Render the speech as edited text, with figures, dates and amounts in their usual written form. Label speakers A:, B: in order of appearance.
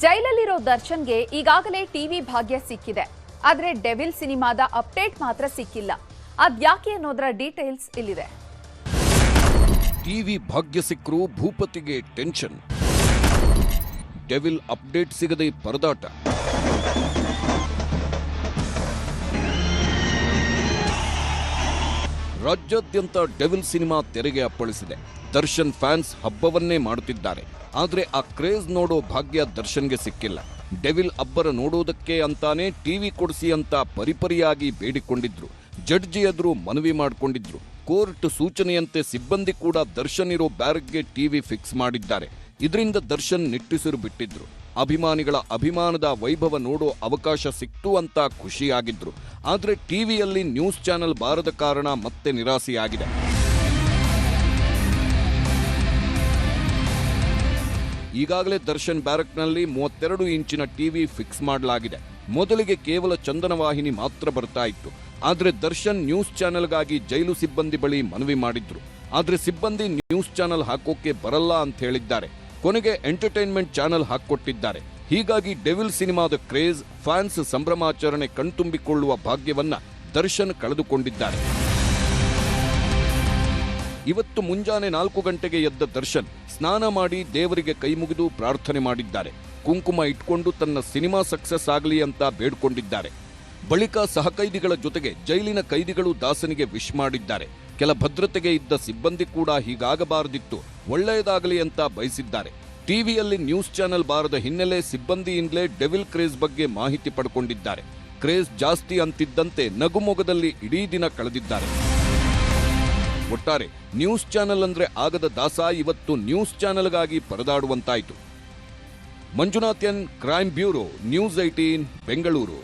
A: ಜೈಲಲ್ಲಿರೋ ದರ್ಶನ್ಗೆ ಈಗಾಗಲೇ ಟಿವಿ ಭಾಗ್ಯ ಸಿಕ್ಕಿದೆ. ಆದ್ರೆ ಡೆವಿಲ್ ಸಿನಿಮಾದ ಅಪ್ಡೇಟ್ ಮಾತ್ರ ಸಿಕ್ಕಿಲ್ಲ. ಅದ್ಯಾಕೆ ಅನ್ನೋದರ ಡೀಟೇಲ್ಸ್ ಇಲ್ಲಿದೆ.
B: ಟಿವಿ ಭಾಗ್ಯ ಸಿಕ್ಕರೂ ಭೂಪತಿಗೆ ಟೆನ್ಷನ್. ಡೆವಿಲ್ ಅಪ್ಡೇಟ್ ಸಿಗದೆ ಪರದಾಟ. ರಾಜ್ಯಾದ್ಯಂತ ಡೆವಿಲ್ ಸಿನಿಮಾ ತೆರೆಗೆ ಅಪ್ಪಳಿಸಿದೆ. ದರ್ಶನ್ ಫ್ಯಾನ್ಸ್ ಹಬ್ಬವನ್ನೇ ಮಾಡುತ್ತಿದ್ದಾರೆ. ಆದ್ರೆ ಆ ಕ್ರೇಜ್ ನೋಡೋ ಭಾಗ್ಯ ದರ್ಶನ್ಗೆ ಸಿಕ್ಕಿಲ್ಲ. ಡೆವಿಲ್ ಅಬ್ಬರ ನೋಡೋದಕ್ಕೆ ಅಂತಾನೆ ಟಿವಿ ಕೊಡಿಸಿ ಅಂತ ಪರಿಪರಿಯಾಗಿ ಬೇಡಿಕೊಂಡಿದ್ರು. ಜಡ್ಜಿ ಎದುರು ಮನವಿ ಮಾಡಿಕೊಂಡಿದ್ರು. ಕೋರ್ಟ್ ಸೂಚನೆಯಂತೆ ಸಿಬ್ಬಂದಿ ಕೂಡ ದರ್ಶನ್ ಇರೋ ಬ್ಯಾರಕ್ಗೆ ಟಿವಿ ಫಿಕ್ಸ್ ಮಾಡಿದ್ದಾರೆ. ಇದರಿಂದ ದರ್ಶನ್ ನಿಟ್ಟುಸಿರು ಬಿಟ್ಟಿದ್ರು. ಅಭಿಮಾನಿಗಳ ಅಭಿಮಾನದ ವೈಭವ ನೋಡೋ ಅವಕಾಶ ಸಿಕ್ತು ಅಂತ ಖುಷಿಯಾಗಿದ್ರು. ಆದ್ರೆ ಟಿವಿಯಲ್ಲಿ ನ್ಯೂಸ್ ಚಾನೆಲ್ ಬಾರದ ಕಾರಣ ಮತ್ತೆ ನಿರಾಸೆಯಾಗಿದೆ. ಈಗಾಗಲೇ ದರ್ಶನ್ ಬ್ಯಾರಕ್ನಲ್ಲಿ 32 ಇಂಚಿನ ಟಿವಿ ಫಿಕ್ಸ್ ಮಾಡಲಾಗಿದೆ. ಮೊದಲಿಗೆ ಕೇವಲ ಚಂದನ ವಾಹಿನಿ ಮಾತ್ರ ಬರ್ತಾ ಇತ್ತು. ಆದ್ರೆ ದರ್ಶನ್ ನ್ಯೂಸ್ ಚಾನೆಲ್ಗಾಗಿ ಜೈಲು ಸಿಬ್ಬಂದಿ ಬಳಿ ಮನವಿ ಮಾಡಿದ್ರು. ಆದ್ರೆ ಸಿಬ್ಬಂದಿ ನ್ಯೂಸ್ ಚಾನೆಲ್ ಹಾಕೋಕೆ ಬರಲ್ಲ ಅಂತ ಹೇಳಿದ್ದಾರೆ. ಕೊನೆಗೆ ಎಂಟರ್ಟೈನ್ಮೆಂಟ್ ಚಾನೆಲ್ ಹಾಕೊಟ್ಟಿದ್ದಾರೆ. ಹೀಗಾಗಿ ಡೆವಿಲ್ ಸಿನಿಮಾದ ಕ್ರೇಜ್, ಫ್ಯಾನ್ಸ್ ಸಂಭ್ರಮಾಚರಣೆ ಕಣ್ತುಂಬಿಕೊಳ್ಳುವ ಭಾಗ್ಯವನ್ನ ದರ್ಶನ್ ಕಳೆದುಕೊಂಡಿದ್ದಾರೆ. ಇವತ್ತು ಮುಂಜಾನೆ 4 ಗಂಟೆಗೆ ಎದ್ದ ದರ್ಶನ್ ಸ್ನಾನ ಮಾಡಿ ದೇವರಿಗೆ ಕೈಮುಗಿದು ಪ್ರಾರ್ಥನೆ ಮಾಡಿದ್ದಾರೆ. ಕುಂಕುಮ ಇಟ್ಕೊಂಡು ತನ್ನ ಸಿನಿಮಾ ಸಕ್ಸಸ್ ಆಗಲಿ ಅಂತ ಬೇಡ್ಕೊಂಡಿದ್ದಾರೆ. ಬಳಿಕ ಸಹಕೈದಿಗಳ ಜೊತೆಗೆ ಜೈಲಿನ ಕೈದಿಗಳು ದಾಸನಿಗೆ ವಿಶ್ ಮಾಡಿದ್ದಾರೆ. ಕೆಲ ಭದ್ರತೆಗೆ ಇದ್ದ ಸಿಬ್ಬಂದಿ ಕೂಡ ಹೀಗಾಗಬಾರದಿತ್ತು, ಒಳ್ಳೆಯದಾಗಲಿ ಅಂತ ಬಯಸಿದ್ದಾರೆ. ಟಿವಿಯಲ್ಲಿ ನ್ಯೂಸ್ ಚಾನೆಲ್ ಬಾರದ ಹಿನ್ನೆಲೆ ಸಿಬ್ಬಂದಿಯಿಂದಲೇ ಡೆವಿಲ್ ಕ್ರೇಜ್ ಬಗ್ಗೆ ಮಾಹಿತಿ ಪಡ್ಕೊಂಡಿದ್ದಾರೆ. ಕ್ರೇಜ್ ಜಾಸ್ತಿ ಅಂತಿದ್ದಂತೆ ನಗುಮೊಗದಲ್ಲಿ ಇಡೀ ದಿನ ಕಳೆದಿದ್ದಾರೆ. ಒಟ್ಟಾರೆ ನ್ಯೂಸ್ ಚಾನೆಲ್ ಅಂದ್ರೆ ಆಗದ ದಾಸ ಇವತ್ತು ನ್ಯೂಸ್ ಚಾನೆಲ್ಗಾಗಿ ಪರದಾಡುವಂತಾಯಿತು. Manjunath N, crime bureau, news 18, Bengaluru.